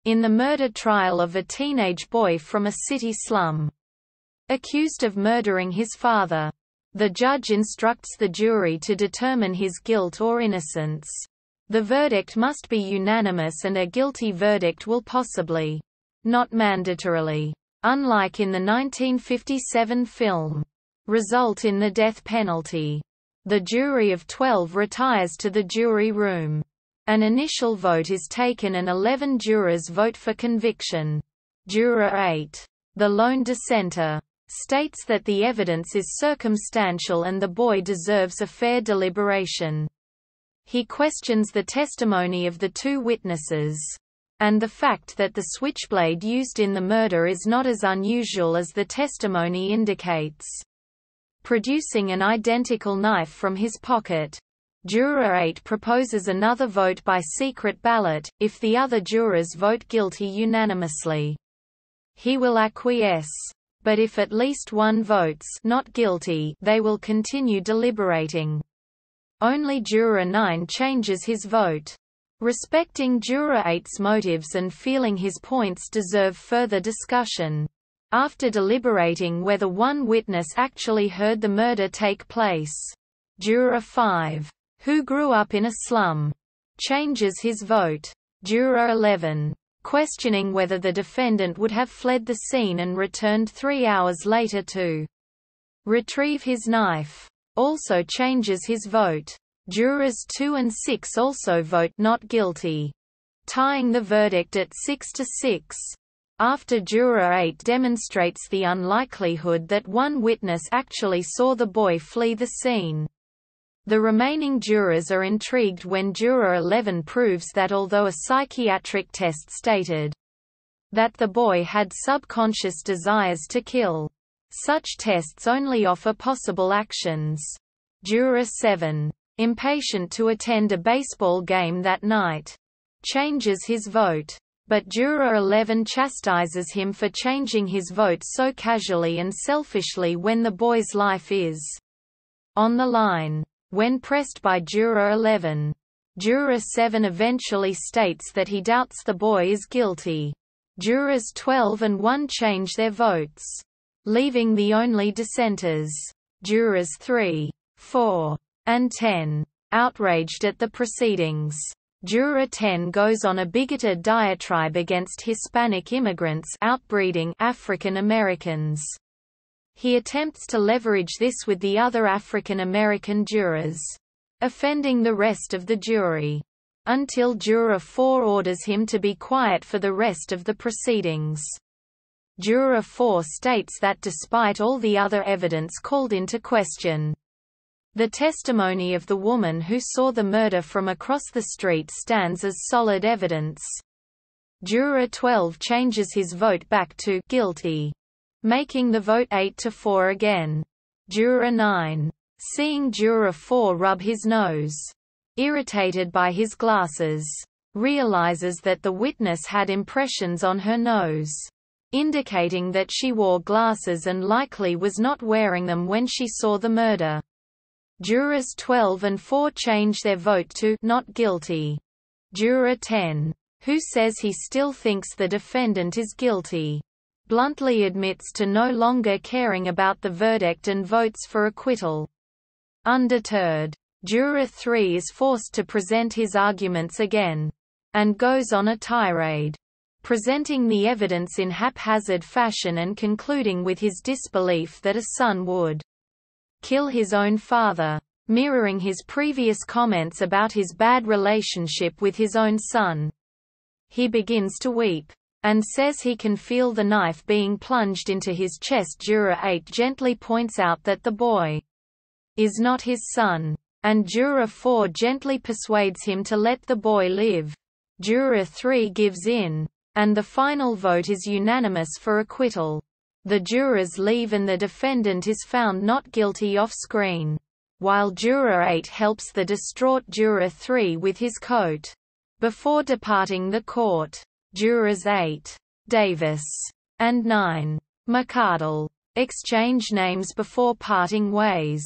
in the murder trial of a teenage boy from a city slum. Accused of murdering his father. The judge instructs the jury to determine his guilt or innocence. The verdict must be unanimous, and a guilty verdict will possibly, not mandatorily, unlike in the 1957 film, result in the death penalty. The jury of 12 retires to the jury room. An initial vote is taken and 11 jurors vote for conviction. Juror 8, the lone dissenter, states that the evidence is circumstantial and the boy deserves a fair deliberation. He questions the testimony of the two witnesses, and the fact that the switchblade used in the murder is not as unusual as the testimony indicates. Producing an identical knife from his pocket, Juror 8 proposes another vote by secret ballot. If the other jurors vote guilty unanimously, he will acquiesce. But if at least one votes not guilty, they will continue deliberating. Only Juror 9 changes his vote. Respecting Juror 8's motives and feeling his points deserve further discussion, after deliberating whether one witness actually heard the murder take place, Juror 5, who grew up in a slum, changes his vote. Juror 11, questioning whether the defendant would have fled the scene and returned 3 hours later to retrieve his knife, also changes his vote. Jurors 2 and 6 also vote not guilty, tying the verdict at 6-6. After Juror 8 demonstrates the unlikelihood that one witness actually saw the boy flee the scene, the remaining jurors are intrigued when Juror 11 proves that although a psychiatric test stated that the boy had subconscious desires to kill, such tests only offer possible actions. Juror 7, impatient to attend a baseball game that night, changes his vote. But Juror 11 chastises him for changing his vote so casually and selfishly when the boy's life is on the line. When pressed by Juror 11, Juror 7 eventually states that he doubts the boy is guilty. Jurors 12 and 1 change their votes, leaving the only dissenters, Jurors 3, 4, and 10, outraged at the proceedings. Juror 10 goes on a bigoted diatribe against Hispanic immigrants outbreeding African Americans. He attempts to leverage this with the other African American jurors, offending the rest of the jury, until Juror 4 orders him to be quiet for the rest of the proceedings. Juror 4 states that despite all the other evidence called into question, the testimony of the woman who saw the murder from across the street stands as solid evidence. Juror 12 changes his vote back to guilty, making the vote 8-4 again. Juror 9, seeing Juror 4 rub his nose, irritated by his glasses, realizes that the witness had impressions on her nose, indicating that she wore glasses and likely was not wearing them when she saw the murder. Jurors 12 and 4 change their vote to not guilty. Juror 10, who says he still thinks the defendant is guilty, bluntly admits to no longer caring about the verdict and votes for acquittal. Undeterred, Juror 3 is forced to present his arguments again, and goes on a tirade, presenting the evidence in haphazard fashion and concluding with his disbelief that a son would kill his own father, mirroring his previous comments about his bad relationship with his own son. He begins to weep, and says he can feel the knife being plunged into his chest. Juror 8 gently points out that the boy is not his son, and Juror 4 gently persuades him to let the boy live. Juror 3 gives in, and the final vote is unanimous for acquittal. The jurors leave and the defendant is found not guilty off-screen, while Juror 8 helps the distraught Juror 3 with his coat. Before departing the court, Jurors 8, Davis, and 9, McArdle, exchange names before parting ways.